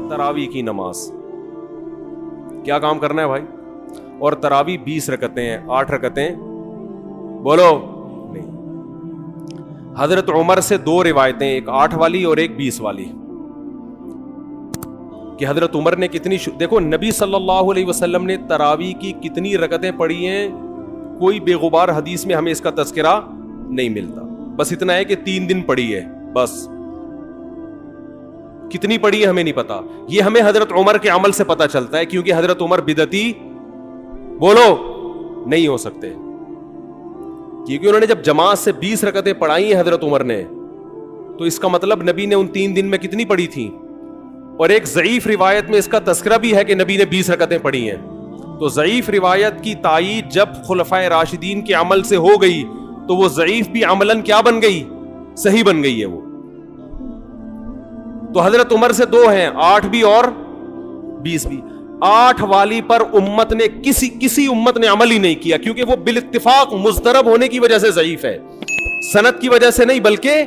تراوی کی نماز کیا کام کرنا ہے بھائی؟ اور تراوی 20 رکعتیں ہیں، 8 رکعتیں بولو نہیں. حضرت عمر سے 2 روایتیں، ایک 8 والی اور ایک 20 والی، کہ حضرت عمر نے کتنی دیکھو نبی صلی اللہ علیہ وسلم نے تراوی کی کتنی رکعتیں پڑھی ہیں، کوئی بے غبار حدیث میں ہمیں اس کا تذکرہ نہیں ملتا. بس اتنا ہے کہ 3 دن پڑھی ہے، بس کتنی پڑھی ہے ہمیں نہیں پتا. یہ ہمیں حضرت عمر کے عمل سے پتا چلتا ہے، کیونکہ حضرت عمر بدعتی بولو نہیں ہو سکتے، کیونکہ انہوں نے جب جماعت سے 20 رکعتیں پڑھائی ہیں حضرت عمر نے، تو اس کا مطلب نبی نے ان 3 دن میں کتنی پڑھی تھی. اور ایک ضعیف روایت میں اس کا تذکرہ بھی ہے کہ نبی نے 20 رکعتیں پڑھی ہیں. تو ضعیف روایت کی تائید جب خلفائے راشدین کے عمل سے ہو گئی تو وہ ضعیف بھی عملاً کیا بن گئی؟ صحیح بن گئی ہے وہ. تو حضرت عمر سے 2 ہیں، 8 بھی اور 20 بھی. 8 والی پر امت نے کسی امت نے عمل ہی نہیں کیا، کیونکہ وہ بالاتفاق مضطرب ہونے کی وجہ سے ضعیف ہے، سند کی وجہ سے نہیں بلکہ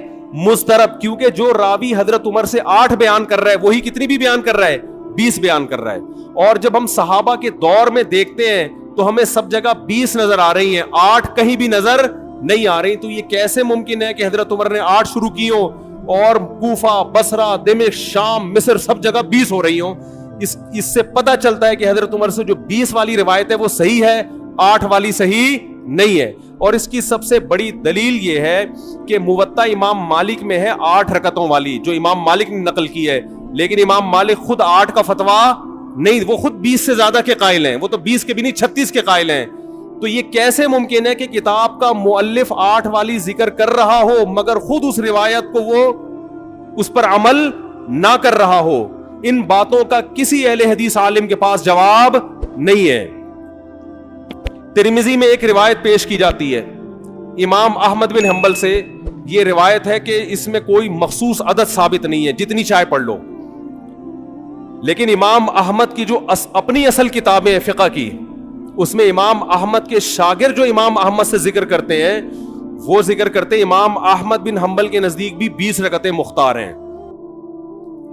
مضطرب. کیونکہ جو راوی حضرت عمر سے 8 بیان کر رہا ہے وہی کتنی بھی بیان کر رہا ہے؟ 20 بیان کر رہا ہے. اور جب ہم صحابہ کے دور میں دیکھتے ہیں تو ہمیں سب جگہ 20 نظر آ رہی ہیں، 8 کہیں بھی نظر نہیں آ رہی. تو یہ کیسے ممکن ہے کہ حضرت عمر نے 8 شروع کی ہوں اور کوفہ، بصرہ، دمشق، شام، مصر سب جگہ 20 ہو رہی ہوں؟ اس سے پتہ چلتا ہے کہ حضرت عمر سے جو 20 والی روایت ہے وہ صحیح ہے، 8 والی صحیح نہیں ہے. اور اس کی سب سے بڑی دلیل یہ ہے کہ موطا امام مالک میں ہے 8 رکعتوں والی، جو امام مالک نے نقل کی ہے، لیکن امام مالک خود 8 کا فتویٰ نہیں، وہ خود 20 سے زیادہ کے قائل ہیں، وہ تو 20 کے بھی نہیں 36 کے قائل ہیں. تو یہ کیسے ممکن ہے کہ کتاب کا مؤلف 8 والی ذکر کر رہا ہو مگر خود اس روایت کو وہ اس پر عمل نہ کر رہا ہو؟ ان باتوں کا کسی اہل حدیث عالم کے پاس جواب نہیں ہے. ترمذی میں ایک روایت پیش کی جاتی ہے امام احمد بن حنبل سے، یہ روایت ہے کہ اس میں کوئی مخصوص عدد ثابت نہیں ہے، جتنی چاہے پڑھ لو. لیکن امام احمد کی جو اپنی اصل کتابیں فقہ کی، اس میں امام احمد کے شاگرد جو امام احمد سے ذکر کرتے ہیں وہ ذکر کرتے ہیں امام احمد بن حنبل کے نزدیک بھی 20 رکعتیں مختار ہیں.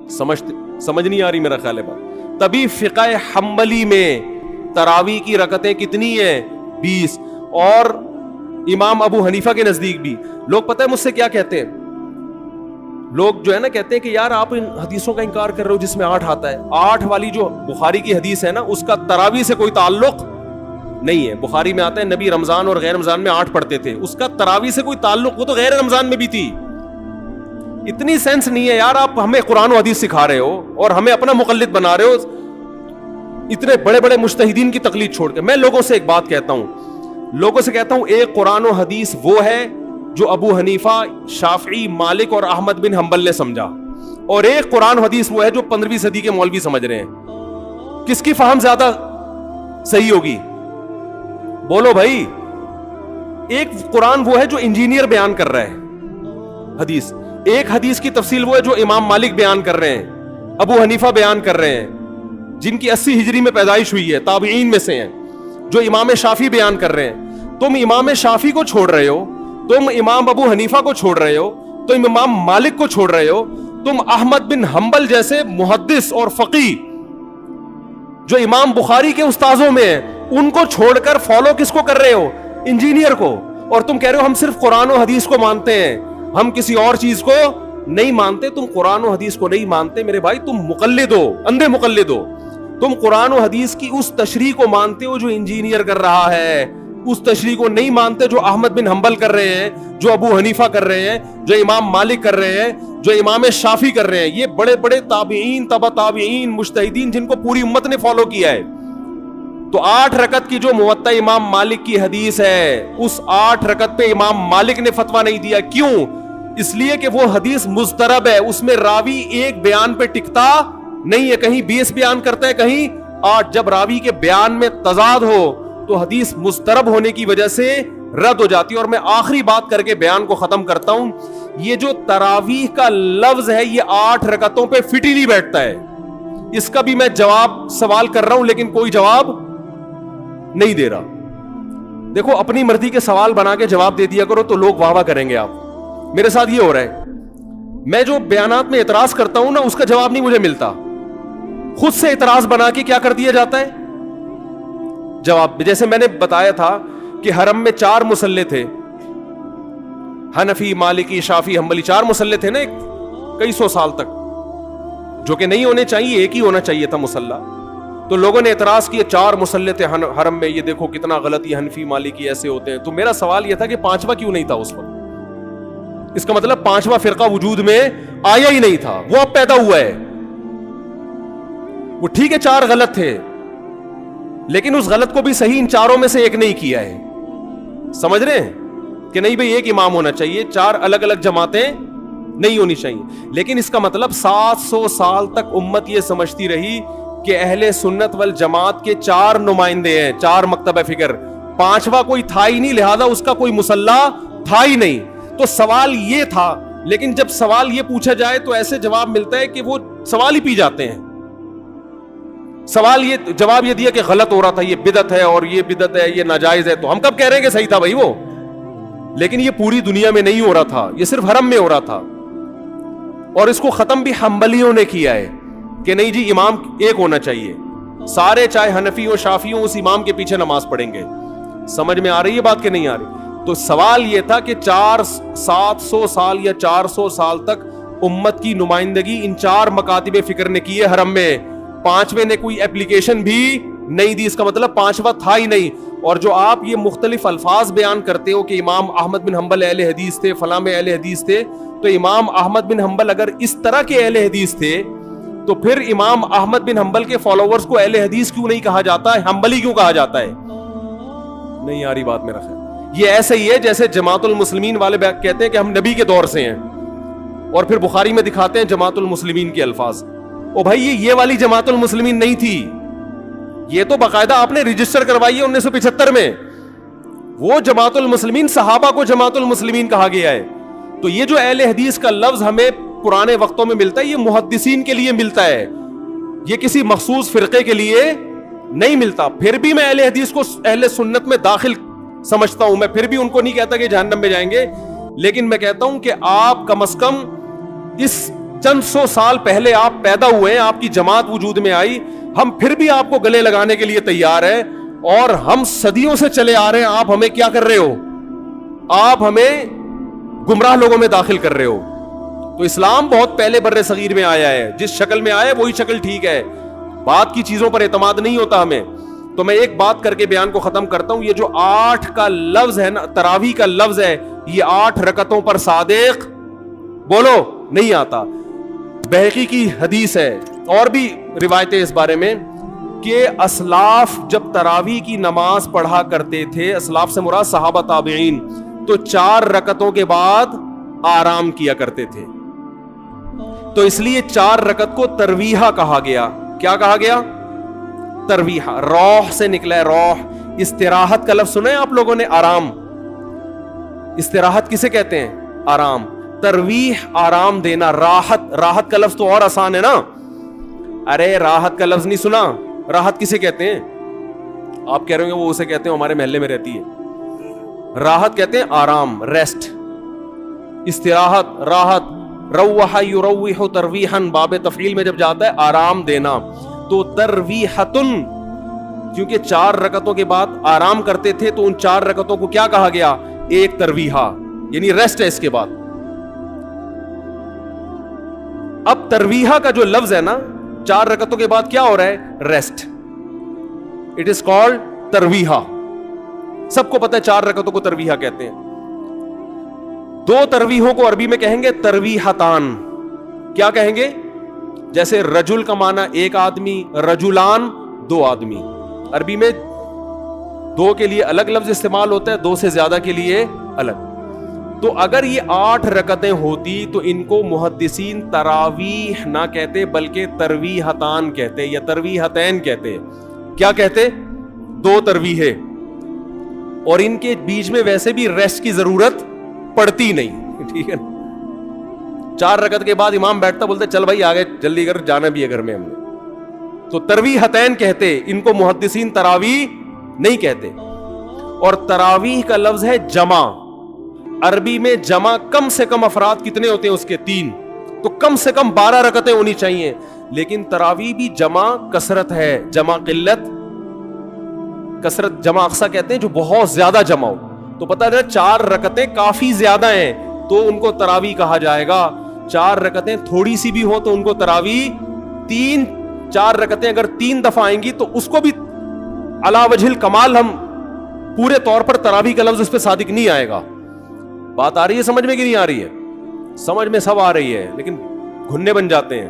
سمجھ نہیں آ رہی میرا خیال ہے بات؟ تبھی فقہ حنبلی میں تراوی کی رکعتیں کتنی ہیں؟ 20. اور امام ابو حنیفہ کے نزدیک بھی. لوگ پتہ ہے مجھ سے کیا کہتے ہیں؟ لوگ جو ہے نا کہتے ہیں کہ یار آپ ان حدیثوں کا انکار کر رہے ہو جس میں 8 آتا ہے. 8 والی جو بخاری کی حدیث ہے نا اس کا تراوی سے کوئی تعلق نہیں ہے. بخاری میں آتا ہے نبی رمضان اور غیر رمضان میں 8 پڑھتے تھے، اس کا تراوی سے کوئی تعلق، وہ تو غیر رمضان میں بھی تھی. اتنی سینس نہیں ہے یار، آپ ہمیں قرآن و حدیث سکھا رہے ہو اور ہمیں اپنا مقلد بنا رہے ہو اتنے بڑے بڑے مجتہدین کی تقلید چھوڑ کے. میں لوگوں سے ایک بات کہتا ہوں، ایک قرآن و حدیث وہ ہے جو ابو حنیفہ، شافعی، مالک اور احمد بن حنبل نے سمجھا، اور ایک قرآن و حدیث وہ ہے جو 15ویں صدی کے مولوی سمجھ رہے ہیں. کس کی فہم زیادہ صحیح ہوگی؟ بولو بھائی. ایک قرآن وہ ہے جو انجینئر بیان کر رہا ہے حدیث، ایک حدیث کی تفصیل وہ ہے جو امام مالک بیان کر رہے ہیں، ابو حنیفہ بیان کر رہے ہیں جن کی 80 ہجری میں پیدائش ہوئی ہے، تابعین میں سے ہیں، جو امام شافعی بیان کر رہے ہیں. تم امام شافعی کو چھوڑ رہے ہو، تم امام ابو حنیفہ کو چھوڑ رہے ہو، تم امام مالک کو چھوڑ رہے ہو، تم احمد بن حنبل جیسے محدث اور فقیہ جو امام بخاری کے استاذوں میں ہیں ان کو چھوڑ کر فالو کس کو کر رہے ہو؟ انجینئر کو. اور تم کہہ رہے ہو ہم صرف قرآن و حدیث کو مانتے ہیں، ہم کسی اور چیز کو نہیں مانتے. تم قرآن و حدیث کو نہیں مانتے میرے بھائی، تم مقلد ہو، اندھے مقلد ہو. تم قرآن و حدیث کی اس تشریح کو مانتے ہو جو انجینئر کر رہا ہے، اس تشریح کو نہیں مانتے جو احمد بن حنبل کر رہے ہیں، جو ابو حنیفہ کر رہے ہیں، جو امام مالک کر رہے ہیں، جو امام شافعی کر رہے ہیں. یہ بڑے بڑے تابعین، تبع تابعین، مجتہدین جن کو پوری امت نے فالو کیا ہے. تو 8 رکعت کی جو موطا امام مالک کی حدیث ہے، اس 8 رکعت پہ امام مالک نے فتویٰ نہیں دیا. کیوں؟ اس لیے کہ وہ حدیث مضطرب ہے، اس میں راوی ایک بیان پہ ٹکتا نہیں ہے، کہیں 20 بیان کرتا ہے، کہیں 8. جب راوی کے بیان میں تضاد ہو تو حدیث مضطرب ہونے کی وجہ سے رد ہو جاتی ہے. اور میں آخری بات کر کے بیان کو ختم کرتا ہوں، یہ جو تراویح کا لفظ ہے یہ 8 رکعتوں پہ فٹ ہی نہیں بیٹھتا ہے. اس کا بھی میں جواب سوال کر رہا ہوں لیکن کوئی جواب نہیں دے رہا. دیکھو اپنی مرضی کے سوال بنا کے جواب دے دیا کرو تو لوگ واہ واہ کریں گے. آپ میرے ساتھ یہ ہو رہا ہے، میں جو بیانات میں اعتراض کرتا ہوں نا اس کا جواب نہیں مجھے ملتا. خود سے اعتراض بنا کے کیا کر دیا جاتا ہے؟ جواب، جیسے میں نے بتایا تھا کہ حرم میں 4 مصلے تھے، حنفی، مالکی، شافعی، حنبلی، 4 مصلے تھے نا کئی سو سال تک، جو کہ نہیں ہونے چاہیے، ایک ہی ہونا چاہیے تھا مصلی. تو لوگوں نے اعتراض کیا 4 مصلے تھے حرم میں، یہ دیکھو کتنا غلط، یہ حنفی مالکی ایسے ہوتے ہیں. تو میرا سوال یہ تھا کہ 5واں کیوں نہیں تھا اس وقت؟ اس کا مطلب 5واں فرقہ وجود میں آیا ہی نہیں تھا، وہ اب پیدا ہوا ہے. وہ ٹھیک ہے 4 غلط تھے، لیکن اس غلط کو بھی صحیح ان 4 میں سے ایک نہیں کیا ہے. سمجھ رہے ہیں کہ نہیں بھئی ایک امام ہونا چاہیے، 4 الگ الگ جماعتیں نہیں ہونی چاہیے. لیکن اس کا مطلب 700 سال تک امت یہ سمجھتی رہی کہ اہل سنت والجماعت کے 4 نمائندے ہیں، 4 مکتب فکر، 5واں کوئی تھا ہی نہیں، لہذا اس کا کوئی مصلی تھا ہی نہیں. تو سوال یہ تھا، لیکن جب سوال یہ پوچھا جائے تو ایسے جواب ملتا ہے کہ وہ سوال ہی پی جاتے ہیں. سوال یہ جواب یہ دیا کہ غلط ہو رہا تھا، یہ بدعت ہے، اور یہ بدعت ہے، یہ ناجائز ہے. تو ہم کب کہہ رہے ہیں کہ صحیح تھا بھائی وہ؟ لیکن یہ پوری دنیا میں نہیں ہو رہا تھا، یہ صرف حرم میں ہو رہا تھا. اور اس کو ختم بھی حنبلیوں نے کیا ہے کہ نہیں جی امام ایک ہونا چاہیے، سارے چاہے حنفی ہو شافعی ہو اس امام کے پیچھے نماز پڑھیں گے. سمجھ میں آ رہی ہے بات کہ نہیں آ رہی؟ تو سوال یہ تھا کہ 700 سال یا 400 سال تک امت کی نمائندگی ان 4 مکاتب فکر نے کی ہے حرم میں، 5ویں نے کوئی اپلیکیشن بھی نہیں دی. اس کا مطلب 5واں تھا ہی نہیں. اور جو آپ یہ مختلف الفاظ بیان کرتے ہو کہ امام احمد بن حنبل اہل حدیث تھے، فلاں میں اہل حدیث تھے، تو امام احمد بن حنبل اگر اس طرح کے اہل حدیث تھے تو پھر امام احمد بن حنبل کے فالوورز کو اہل حدیث کیوں نہیں کہا جاتا ہے، حنبلی کیوں کہا جاتا ہے؟ نہیں آ رہی بات میرا خیال. یہ ایسے ہی ہے جیسے جماعت المسلمین والے کہتے ہیں کہ ہم نبی کے دور سے ہیں، اور پھر بخاری میں دکھاتے ہیں جماعت المسلمین کے الفاظ. او بھائی یہ والی جماعت المسلمین نہیں تھی، یہ تو باقاعدہ آپ نے رجسٹر کروائی ہے 1975 میں. وہ جماعت المسلمین صحابہ کو جماعت المسلمین کہا گیا ہے. تو یہ جو اہل حدیث کا لفظ ہمیں پرانے وقتوں میں ملتا ہے، یہ محدثین کے لیے ملتا ہے، یہ کسی مخصوص فرقے کے لیے نہیں ملتا. پھر بھی میں اہل حدیث کو اہل سنت میں داخل سمجھتا ہوں، میں پھر بھی ان کو نہیں کہتا کہ جہنم میں جائیں گے، لیکن میں کہتا ہوں کہ آپ کم از کم اس چند 100 سال پہلے آپ پیدا ہوئے ہیں، آپ کی جماعت وجود میں آئی، ہم پھر بھی آپ کو گلے لگانے کے لیے تیار ہیں، اور ہم صدیوں سے چلے آ رہے ہیں. آپ ہمیں کیا کر رہے ہو؟ آپ ہمیں گمراہ لوگوں میں داخل کر رہے ہو. تو اسلام بہت پہلے بر صغیر میں آیا ہے، جس شکل میں آیا وہی شکل ٹھیک ہے، بات کی چیزوں پر اعتماد نہیں ہوتا ہمیں. تو میں ایک بات کر کے بیان کو ختم کرتا ہوں. یہ جو 8 کا لفظ ہے نا، تراویح کا لفظ ہے، یہ 8 رکعتوں پر صادق بولو نہیں آتا. بہقی کی حدیث ہے اور بھی روایتیں اس بارے میں کہ اسلاف جب تراویح کی نماز پڑھا کرتے تھے، اسلاف سے مراد صحابہ تابعین، تو 4 رکعتوں کے بعد آرام کیا کرتے تھے. تو اس لیے 4 رکعت کو ترویحہ کہا گیا. کیا کہا گیا؟ ترویحہ. روح سے نکلا ہے، روح. استراحت کا لفظ سنا ہے آپ لوگوں نے؟ آرام. استراحت کسے کہتے ہیں؟ آرام. ترویح آرام دینا. راحت، راحت کا لفظ تو اور آسان ہے نا. ارے راحت کا لفظ نہیں سنا؟ راحت کسے کہتے ہیں؟ آپ کہہ رہے ہوں وہ اسے کہتے ہیں ہمارے محلے میں رہتی ہے. راحت کہتے ہیں آرام، ریسٹ. استراحت، راحت. روح یروح ترویحا، باب تفعیل میں جب جاتا ہے آرام دینا. تو ترویحتن، کیونکہ 4 رکعتوں کے بعد آرام کرتے تھے تو ان 4 رکعتوں کو کیا کہا گیا؟ ایک ترویحہ، یعنی ریسٹ ہے اس کے بعد. اب ترویحہ کا جو لفظ ہے نا، 4 رکعتوں کے بعد کیا ہو رہا ہے؟ ریسٹ. اٹ از کالڈ ترویحہ. سب کو پتہ ہے 4 رکعتوں کو ترویحہ کہتے ہیں. 2 ترویحوں کو عربی میں کہیں گے ترویحتان. کیا کہیں گے؟ جیسے رجل کا معنی ایک آدمی، رجلان 2 آدمی. عربی میں 2 کے لیے الگ لفظ استعمال ہوتا ہے، 2 سے زیادہ کے لیے الگ. تو اگر یہ 8 رکعتیں ہوتی تو ان کو محدثین تراویح نہ کہتے بلکہ ترویحتان کہتے یا ترویحتین کہتے. کیا کہتے؟ 2 ترویحیں. اور ان کے بیچ میں ویسے بھی ریسٹ کی ضرورت پڑتی نہیں. ٹھیک ہے، 4 رکعت کے بعد امام بیٹھتا، بولتے چل بھائی آگے جلدی کر، جانا بھی ہے گھر میں ہم نے. تو ترویحتین کہتے، ان کو محدثین تراویح نہیں کہتے. اور تراویح کا لفظ ہے جمع. عربی میں جمع کم سے کم افراد کتنے ہوتے ہیں اس کے؟ 3. تو کم سے کم 12 رکعتیں ہونی چاہیے. لیکن تراویح بھی جمع کثرت ہے، جمع قلت کثرت، جمع اقصا کہتے ہیں جو بہت زیادہ جمع ہو. تو پتہ ہے 4 رکعتیں کافی زیادہ ہیں تو ان کو تراویح کہا جائے گا. 4 رکعتیں تھوڑی سی بھی ہو تو ان کو تراویح. 4 رکعتیں اگر 3 دفعہ آئیں گی تو اس کو بھی علی وجہ الکمال ہم پورے طور پر تراویح کا لفظ اس پہ صادق نہیں آئے گا. بات آ رہی ہے سمجھ میں کہ نہیں آ رہی ہے؟ سمجھ میں سب آ رہی ہے لیکن گھننے بن جاتے ہیں,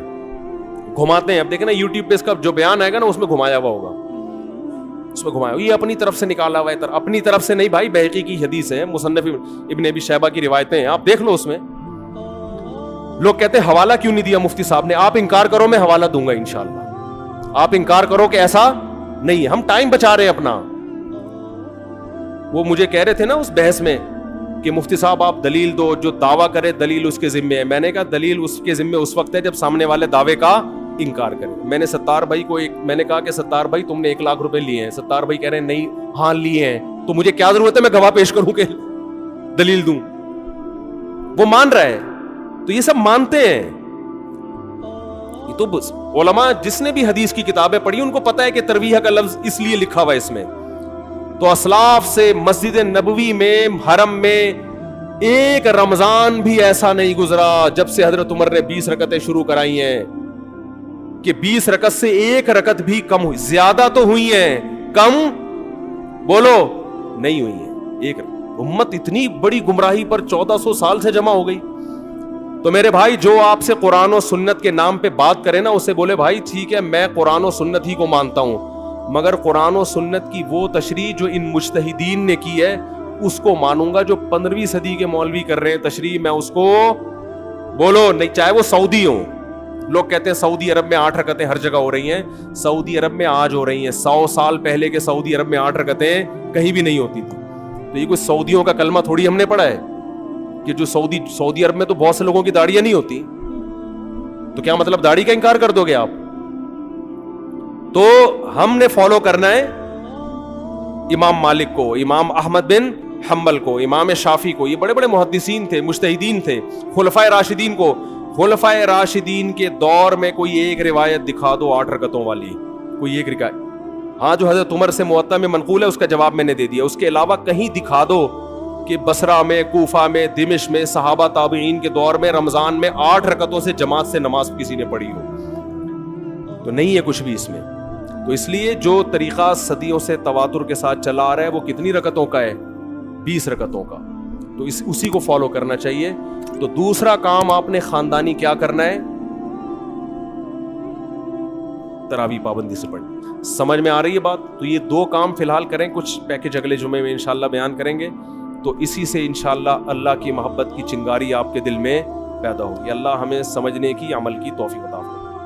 گھماتے ہیں. اب دیکھیں نا یوٹیوب پہ اس کا جو بیان آئے گا نا اس میں گھمایا ہوا ہوگا, اس میں گھمایا یہ اپنی طرف سے نکالا ہوا ہے. اپنی طرف سے نہیں بھائی, بہقی کی حدیث ہے, مصنف ابن ابی شیبہ کی روایتیں ہیں, آپ دیکھ لو. اس میں لوگ کہتے ہیں حوالہ کیوں نہیں دیا مفتی صاحب نے. آپ انکار کرو میں حوالہ دوں گا انشاءاللہ. آپ انکار کرو کہ ایسا نہیں ہے, ہم ٹائم بچا رہے ہیں اپنا. وہ مجھے کہہ رہے تھے نا اس بحث میں کہ مفتی صاحب آپ دلیل دو, جو دعویٰ کرے دلیل اس کے ذمے ہے. میں نے کہا دلیل اس کے ذمے اس وقت ہے جب سامنے والے دعوے کا انکار کرے. میں نے ستار بھائی کو میں نے کہا کہ ستار بھائی تم نے 1 لاکھ روپے لیے ہیں. ستار بھائی کہہ رہے ہیں نہیں, ہاں لیے ہیں, تو مجھے کیا ضرورت ہے میں گواہ پیش کروں کہ دلیل دوں. وہ مان رہا ہے تو یہ سب مانتے ہیں. یہ تو علماء جس نے بھی حدیث کی کتابیں پڑھی ان کو پتا ہے کہ ترویح کا لفظ اس لیے لکھا ہوا ہے اس میں. تو اسلاف سے مسجد نبوی میں حرم میں ایک رمضان بھی ایسا نہیں گزرا جب سے حضرت عمر نے 20 رکعتیں شروع کرائی ہیں کہ 20 رکعت سے 1 رکعت بھی کم ہوئی. زیادہ تو ہوئی ہیں, کم بولو نہیں ہوئی ہیں. ایک امت اتنی بڑی گمراہی پر 1400 سال سے جمع ہو گئی. تو میرے بھائی جو آپ سے قرآن و سنت کے نام پہ بات کرے نا اسے بولے بھائی ٹھیک ہے میں قرآن و سنت ہی کو مانتا ہوں, مگر قرآن و سنت کی وہ تشریح جو ان مجتہدین نے کی ہے اس کو مانوں گا. جو 15ویں صدی کے مولوی کر رہے ہیں تشریح میں اس کو بولو نہیں, چاہے وہ سعودی ہوں. لوگ کہتے ہیں سعودی عرب میں 8 رکعتیں ہر جگہ ہو رہی ہیں. سعودی عرب میں آج ہو رہی ہیں, 100 سال پہلے کے سعودی عرب میں 8 رکعتیں کہیں بھی نہیں ہوتی تھی. تو یہ کوئی سعودیوں کا کلمہ تھوڑی ہم نے پڑھا ہے کہ جو سعودی عرب میں تو بہت سے لوگوں کی داڑیاں نہیں ہوتی, تو کیا مطلب داڑھی کا انکار کر دو گے آپ؟ تو ہم نے فالو کرنا ہے امام مالک کو, امام احمد بن حنبل کو, امام شافعی کو. یہ بڑے بڑے محدثین تھے, مجتہدین تھے. خلفائے راشدین کو, خلفائے راشدین کے دور میں کوئی ایک روایت دکھا دو 8 رکعتوں والی, کوئی ایک روایت. ہاں جو حضرت عمر سے موطا میں منقول ہے اس کا جواب میں نے دے دیا. اس کے علاوہ کہیں دکھا دو کہ بصرہ میں, کوفہ میں, دمشق میں, صحابہ تابعین کے دور میں رمضان میں 8 رکعتوں سے جماعت سے نماز کسی نے پڑھی ہو. تو نہیں ہے کچھ بھی اس میں. تو اس لیے جو طریقہ صدیوں سے تواتر کے ساتھ چلا آ رہا ہے وہ کتنی رکعتوں کا ہے؟ 20 رکعتوں کا. تو اسی کو فالو کرنا چاہیے. تو دوسرا کام آپ نے خاندانی کیا کرنا ہے؟ تراویح پابندی سے پڑھنی. سمجھ میں آ رہی ہے بات؟ تو یہ 2 کام فی الحال کریں, کچھ پیکج اگلے جمعے میں انشاءاللہ بیان کریں گے. تو اسی سے انشاءاللہ اللہ کی محبت کی چنگاری آپ کے دل میں پیدا ہوگی. اللہ ہمیں سمجھنے کی, عمل کی توفیق عطا فرمائے.